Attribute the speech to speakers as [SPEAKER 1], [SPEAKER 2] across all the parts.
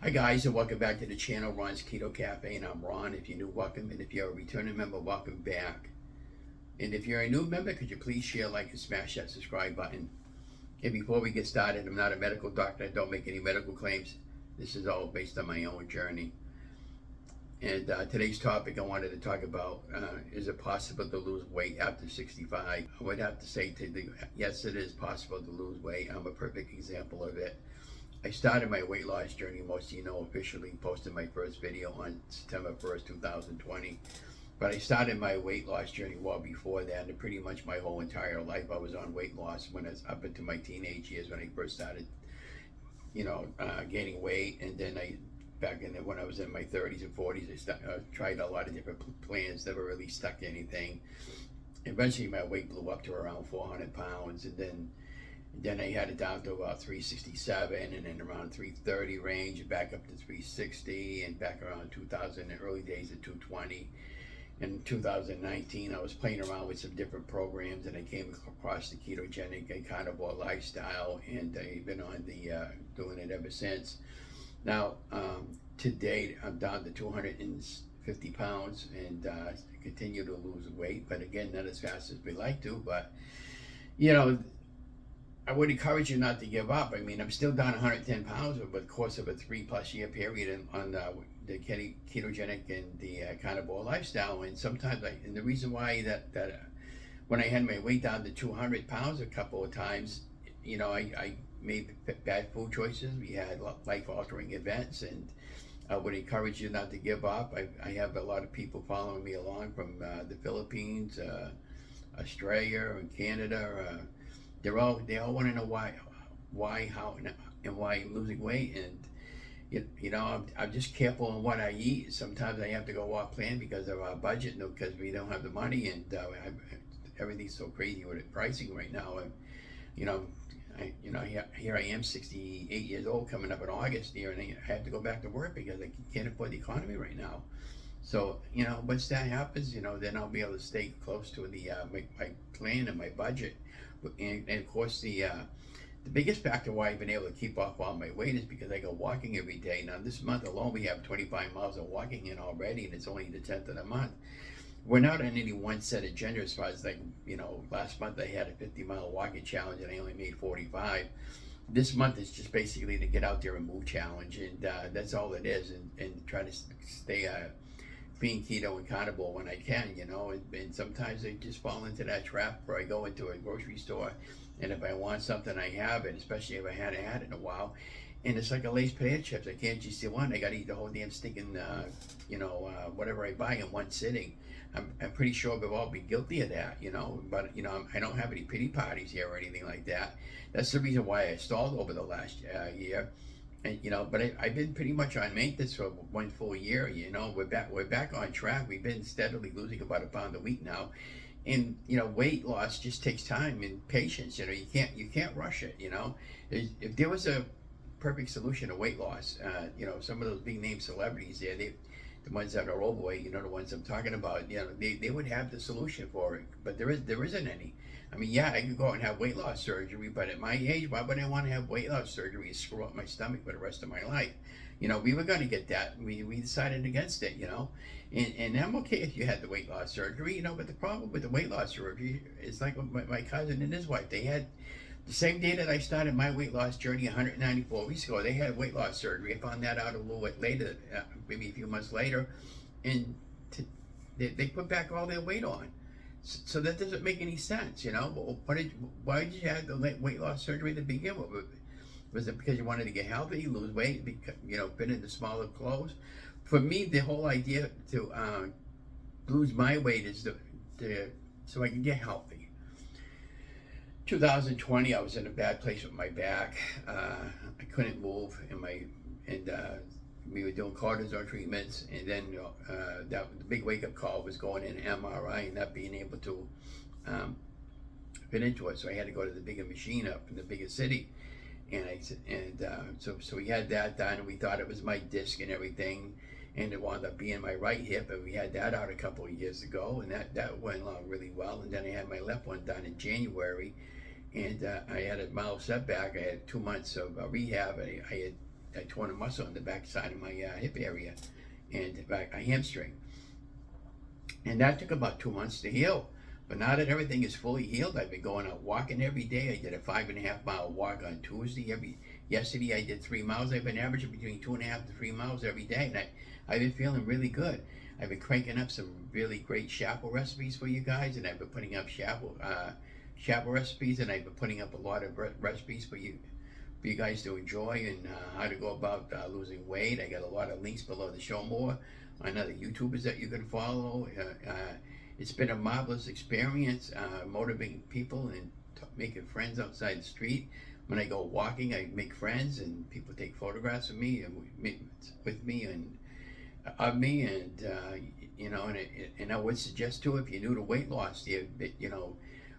[SPEAKER 1] Hi guys, and welcome back to the channel, Ron's Keto Cafe, and I'm Ron. If you're new, welcome, and if you're a returning member, welcome back. And if you're a new member, could you please share, like, and smash that subscribe button. And before we get started, I'm not a medical doctor. I don't make any medical claims. This is all based on my own journey. And today's topic I wanted to talk about, is it possible to lose weight after 65? I would have to say yes, it is possible to lose weight. I'm a perfect example of it. I started my weight loss journey, most of you know, officially posted my first video on September 1st, 2020. But I started my weight loss journey well before that, and pretty much my whole entire life I was on weight loss when I was up into my teenage years when I first started, gaining weight. And then when I was in my 30s and 40s, I tried a lot of different plans, never really stuck to anything. Eventually my weight blew up to around 400 pounds, and then I had it down to about 367, and then around 330 range, and back up to 360, and back around 2000, in the early days of 220. In 2019, I was playing around with some different programs, and I came across the ketogenic and carnivore lifestyle, and I've been on doing it ever since. Now, to date, I'm down to 250 pounds, and continue to lose weight, but again, not as fast as we like to, but I would encourage you not to give up. I mean, I'm still down 110 pounds over the course of a 3+ year period on the ketogenic and the carnivore lifestyle. And sometimes, and the reason why that when I had my weight down to 200 pounds a couple of times, I made bad food choices. We had life-altering events, and I would encourage you not to give up. I have a lot of people following me along from the Philippines, Australia, and Canada. They all want to know why, how, and why I'm losing weight. And I'm just careful on what I eat. Sometimes I have to go off plan because of our budget, because we don't have the money, and everything's so crazy with it pricing right now. And here I am, 68 years old, coming up in August here, and I have to go back to work because I can't afford the economy right now. So once that happens, then I'll be able to stay close to my plan and my budget. And of course, the biggest factor why I've been able to keep off all my weight is because I go walking every day. Now, this month alone, we have 25 miles of walking in already, and it's only the 10th of the month. We're not on any one set agenda as far as last month I had a 50-mile walking challenge, and I only made 45. This month is just basically to get out there and move challenge, and that's all it is, and try to stay being keto and carnivore when I can, and sometimes I just fall into that trap where I go into a grocery store, and if I want something, I have it, especially if I hadn't had it in a while, and it's like a Lay's potato chips. I can't just eat one. I gotta eat the whole damn stinking, whatever I buy in one sitting. I'm pretty sure we've all been guilty of that, but I don't have any pity parties here or anything like that. That's the reason why I stalled over the last year. And but I've been pretty much on maintenance for 1 full year. We're back on track. We've been steadily losing about 1 pound a week now, and weight loss just takes time and patience. You can't rush it. If there was a perfect solution to weight loss, some of those big name celebrities there, the ones that are overweight, the ones I'm talking about, they would have the solution for it, but there isn't any. I mean, yeah, I could go out and have weight loss surgery, but at my age, why would I want to have weight loss surgery and screw up my stomach for the rest of my life? We were going to get that. We decided against it, and I'm okay if you had the weight loss surgery, but the problem with the weight loss surgery is like my cousin and his wife. They had the same day that I started my weight loss journey 194 weeks ago, they had weight loss surgery. I found that out a little bit later, maybe a few months later, and they put back all their weight on. So that doesn't make any sense, why did you have the weight loss surgery to begin with? Was it because you wanted to get healthy, lose weight, fit into smaller clothes? For me, the whole idea to lose my weight is so I can get healthy. 2020, I was in a bad place with my back. I couldn't move, and we were doing cortisone treatments, and then the big wake-up call was going in MRI and not being able to fit into it. So I had to go to the bigger machine up in the bigger city, so we had that done, and we thought it was my disc and everything, and it wound up being my right hip, and we had that out a couple of years ago, and that went along really well. And then I had my left one done in January, and I had a mild setback. I had 2 months of rehab. I had I torn a muscle on the back side of my hip area and a hamstring. And that took about 2 months to heal. But now that everything is fully healed, I've been going out walking every day. I did a 5.5 mile walk on Tuesday. Yesterday I did 3 miles. I've been averaging between 2.5 to 3 miles every day, and I've been feeling really good. I've been cranking up some really great shapo recipes for you guys, and I've been putting up shapo recipes, and I've been putting up a lot of recipes for you guys to enjoy, and how to go about losing weight. I got a lot of links below to show more on other YouTubers that you can follow. It's been a marvelous experience, motivating people and making friends outside the street. When I go walking, I make friends, and people take photographs of me and with me and of me, and and I would suggest too, if you're new to weight loss,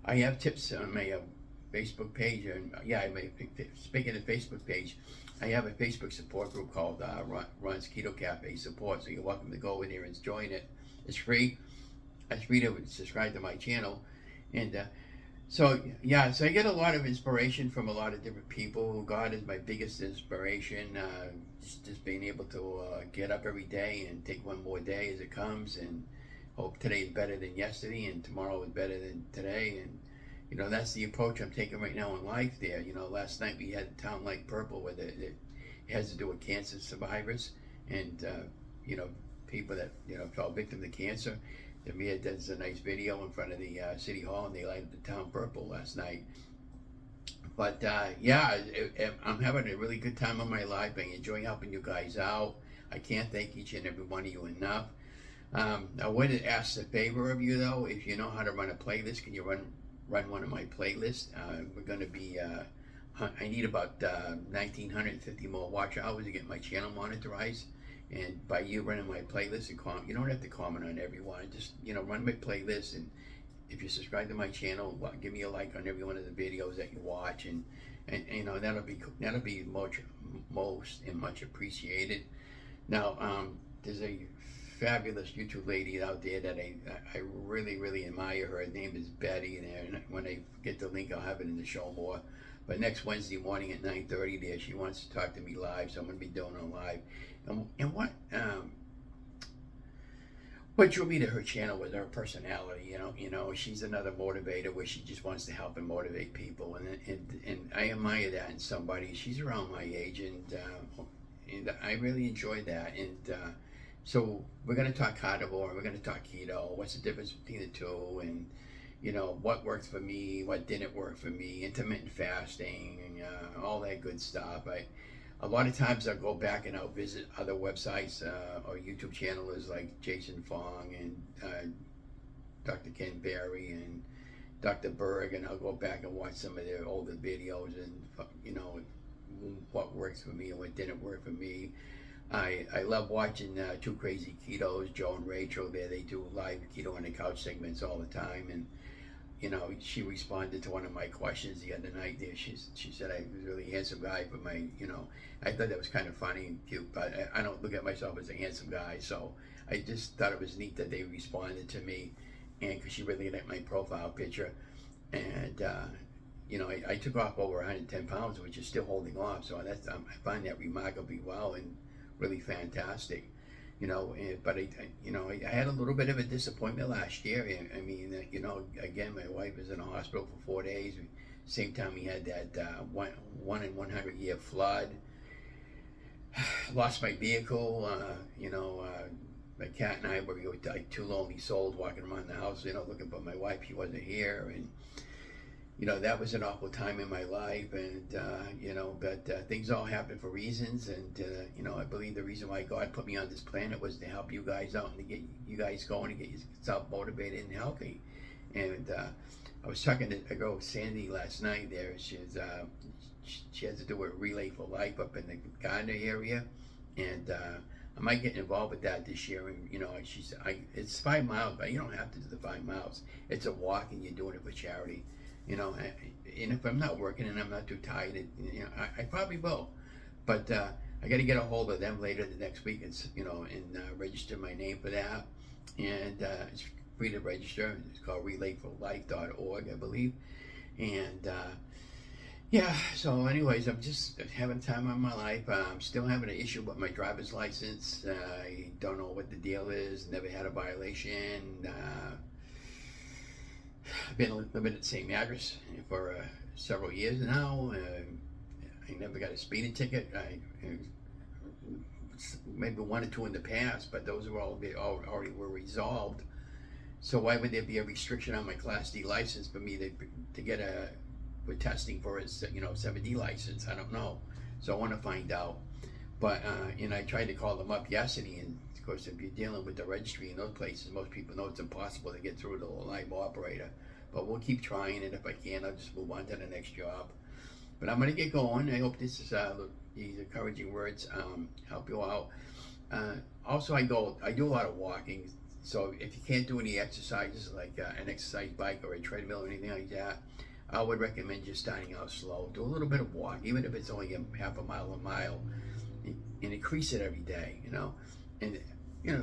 [SPEAKER 1] I have tips on my Facebook page, and speaking of Facebook page, I have a Facebook support group called Ron's Keto Cafe Support, so you're welcome to go over there and join it. It's free. It's free to subscribe to my channel, and so I get a lot of inspiration from a lot of different people. God is my biggest inspiration. Just being able to get up every day and take one more day as it comes, and hope today is better than yesterday, and tomorrow is better than today, and that's the approach I'm taking right now in life there. Last night we had Town Like Purple, where it has to do with cancer survivors and, people that, fell victim to cancer. The mayor does a nice video in front of the City Hall, and they lighted the town purple last night. But I'm having a really good time of my life. I enjoy helping you guys out. I can't thank each and every one of you enough. I would ask a favor of you, though. If you know how to run a playlist, can you run one of my playlists? We're going to be, I need about 1,950 more watch hours to get my channel monetized. And by you running my playlist, you don't have to comment on everyone. Just, run my playlist. And if you subscribe to my channel, give me a like on every one of the videos that you watch. And that'll be much appreciated. Now, there's a fabulous YouTube lady out there that I really, really admire. Her name is Betty, and when I get the link, I'll have it in the show more. But next Wednesday morning at 9:30 there, she wants to talk to me live, so I'm going to be doing it live. And what drew me to her channel was her personality. She's another motivator where she just wants to help and motivate people, and I admire that in somebody. She's around my age, and I really enjoy that. And so we're going to talk carnivore, we're going to talk keto, what's the difference between the two, and what worked for me, what didn't work for me, intermittent fasting, and all that good stuff. A lot of times I'll go back and I'll visit other websites or YouTube channels like Jason Fong and Dr. Ken Berry and Dr. Berg, and I'll go back and watch some of their older videos and what works for me and what didn't work for me. I love watching two Krazy Ketos, Joe and Rachel. They do live keto on the couch segments all the time, and she responded to one of my questions the other night there. She said I was a really handsome guy, but I thought that was kind of funny and cute, but I don't look at myself as a handsome guy, so I just thought it was neat that they responded to me, and because she really liked my profile picture, and I took off over 110 pounds, which is still holding off, so I find that remarkably well and really fantastic. But I had a little bit of a disappointment last year. I mean, again, my wife was in the hospital for 4 days. Same time we had that 1 in 100 year flood. Lost my vehicle. My cat and I were like two lonely souls walking around the house, looking for my wife. She wasn't here, and that was an awful time in my life, and but things all happen for reasons, and I believe the reason why God put me on this planet was to help you guys out and to get you guys going and get yourself motivated and healthy. And I was talking to a girl, Sandy, last night there. She has to do a Relay for Life up in the Gardner area, and I might get involved with that this year. And it's 5 miles, but you don't have to do the 5 miles. It's a walk, and you're doing it for charity. And if I'm not working and I'm not too tired, I probably will. But I got to get a hold of them later the next week, and register my name for that. And it's free to register. It's called relayforlife.org, I believe. And Yeah, so anyways, I'm just having time of my life. I'm still having an issue with my driver's license. I don't know what the deal is. Never had a violation. I've been living at the same address for several years now. I never got a speeding ticket. Maybe one or two in the past, but those were already were resolved. So why would there be a restriction on my Class D license for me to get a we're testing for his 7D license? I don't know, so I want to find out. But I tried to call them up yesterday, and of course, if you're dealing with the registry in those places, most people know it's impossible to get through to a live operator. But we'll keep trying, and if I can, I'll just move on to the next job. But I'm gonna get going. I hope this is these encouraging words help you out. Also, I do a lot of walking. So if you can't do any exercises like an exercise bike or a treadmill or anything like that, I would recommend just starting out slow. Do a little bit of walk, even if it's only a half a mile, and increase it every day. And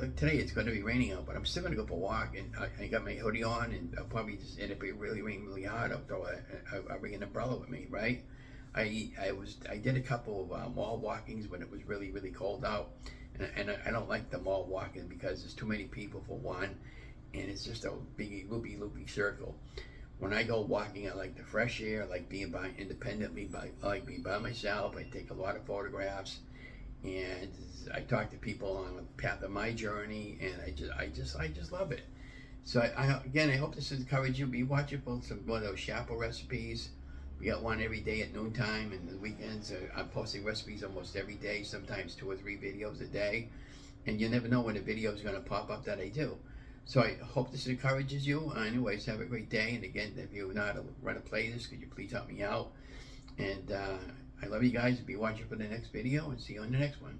[SPEAKER 1] like today it's going to be raining out, but I'm still going to go for a walk. And I got my hoodie on, and I'll probably just, and if it really rains really hard, I'll bring an umbrella with me, right? I did a couple of mall walkings when it was really cold out, and I don't like the mall walking because there's too many people for one, and it's just a big loopy circle. When I go walking, I like the fresh air. I like being independently. I like being by myself. I take a lot of photographs, and I talk to people on the path of my journey, and I just love it. So I hope this encourages you. Be watching for some one of those Shapple recipes. We got one every day at noontime, and the weekends I'm posting recipes almost every day, sometimes 2 or 3 videos a day. And you never know when a video is going to pop up that I do. So I hope this encourages you. Anyways, have a great day. And again, if you know how to run a playlist, could you please help me out? And I love you guys. Be watching for the next video, and see you on the next one.